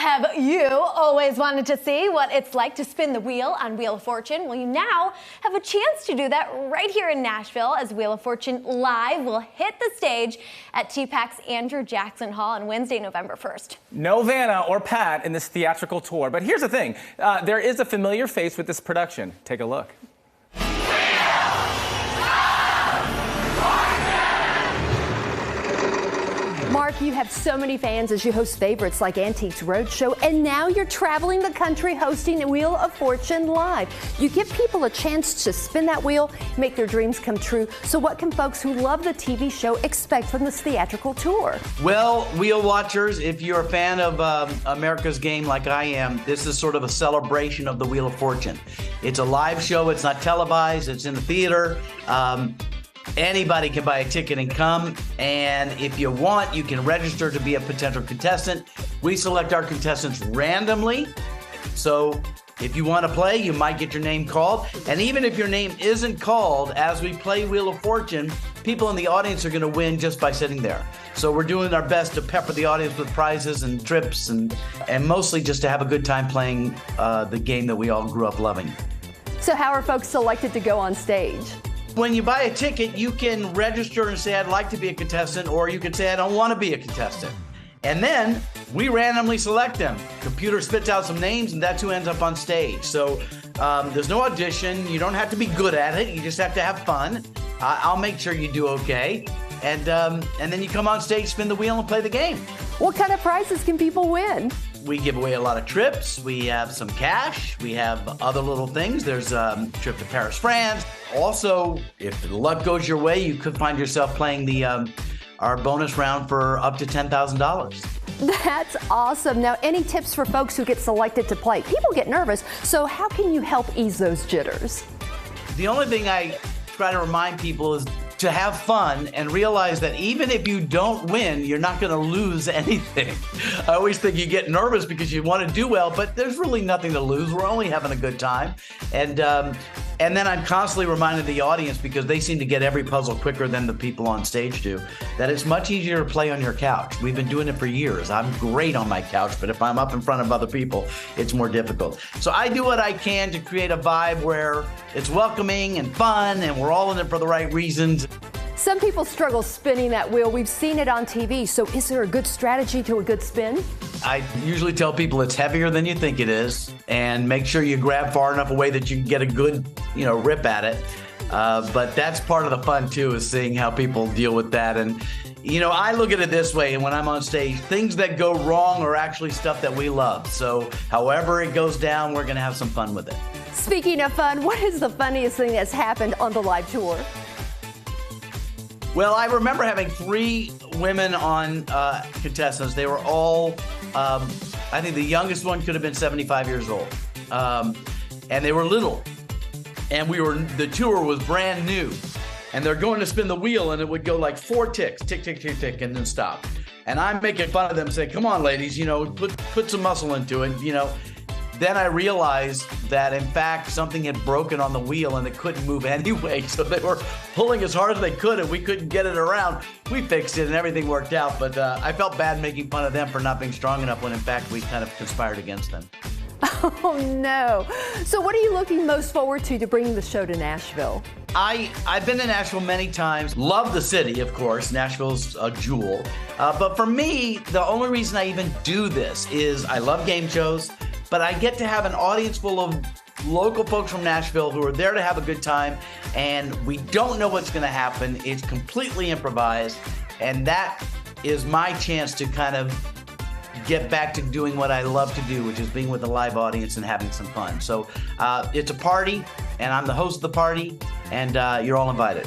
Have you always wanted to see what it's like to spin the wheel on Wheel of Fortune? Well, you now have a chance to do that right here in Nashville as Wheel of Fortune Live will hit the stage at TPAC's Andrew Jackson Hall on Wednesday, November 1st. No Vanna or Pat in this theatrical tour, but here's the thing. There is a familiar face with this production. Take a look. Mark, you have so many fans as you host favorites like Antiques Roadshow, and now you're traveling the country hosting Wheel of Fortune Live. You give people a chance to spin that wheel, make their dreams come true. So what can folks who love the TV show expect from this theatrical tour? Well, wheel watchers, if you're a fan of America's Game like I am, this is sort of a celebration of the Wheel of Fortune. It's a live show. It's not televised. It's in the theater. Anybody can buy a ticket and come, and if you want, you can register to be a potential contestant. We select our contestants randomly, so if you want to play, you might get your name called. And even if your name isn't called, as we play Wheel of Fortune, people in the audience are going to win just by sitting there. So we're doing our best to pepper the audience with prizes and trips, and mostly just to have a good time playing the game that we all grew up loving. So how are folks selected to go on stage? When you buy a ticket, you can register and say, I'd like to be a contestant, or you can say, I don't want to be a contestant. And then we randomly select them. Computer spits out some names, and that's who ends up on stage. So there's no audition. You don't have to be good at it. You just have to have fun. I'll make sure you do okay. And then you come on stage, spin the wheel, and play the game. What kind of prizes can people win? We give away a lot of trips. We have some cash. We have other little things. There's a trip to Paris, France. Also, if the luck goes your way, you could find yourself playing the our bonus round for up to $10,000. That's awesome. Now, any tips for folks who get selected to play? People get nervous, so how can you help ease those jitters? The only thing I try to remind people is to have fun and realize that even if you don't win, you're not going to lose anything. I always think you get nervous because you want to do well, but there's really nothing to lose. We're only having a good time. And then I'm constantly reminding the audience, because they seem to get every puzzle quicker than the people on stage do, that it's much easier to play on your couch. We've been doing it for years. I'm great on my couch, but if I'm up in front of other people, it's more difficult. So I do what I can to create a vibe where it's welcoming and fun, and we're all in it for the right reasons. Some people struggle spinning that wheel. We've seen it on TV. So is there a good strategy to a good spin? I usually tell people it's heavier than you think it is, and make sure you grab far enough away that you can get a good, rip at it. But that's part of the fun too, is seeing how people deal with that. And, I look at it this way, and when I'm on stage, things that go wrong are actually stuff that we love. So however it goes down, we're going to have some fun with it. Speaking of fun, what is the funniest thing that's happened on the live tour? Well, I remember having 3 women on contestants. They were all, I think the youngest one could have been 75 years old. And they were little. And the tour was brand new. And they're going to spin the wheel, and it would go like 4 ticks, tick, tick, tick, tick, and then stop. And I'm making fun of them, saying, come on, ladies, put some muscle into it, Then I realized that, in fact, something had broken on the wheel and it couldn't move anyway. So they were pulling as hard as they could, and we couldn't get it around. We fixed it and everything worked out. But I felt bad making fun of them for not being strong enough when, in fact, we kind of conspired against them. Oh, no. So what are you looking most forward to bringing the show to Nashville? I've been to Nashville many times. Love the city, of course. Nashville's a jewel. But for me, the only reason I even do this is I love game shows. But I get to have an audience full of local folks from Nashville who are there to have a good time, and we don't know what's going to happen. It's completely improvised, and that is my chance to kind of get back to doing what I love to do, which is being with a live audience and having some fun. So it's a party, and I'm the host of the party, and you're all invited.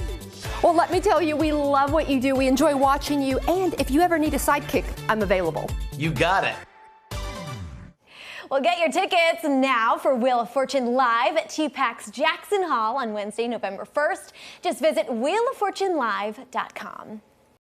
Well, let me tell you, we love what you do. We enjoy watching you, and if you ever need a sidekick, I'm available. You got it. Well, get your tickets now for Wheel of Fortune Live at TPAC's Jackson Hall on Wednesday, November 1st. Just visit wheeloffortunelive.com.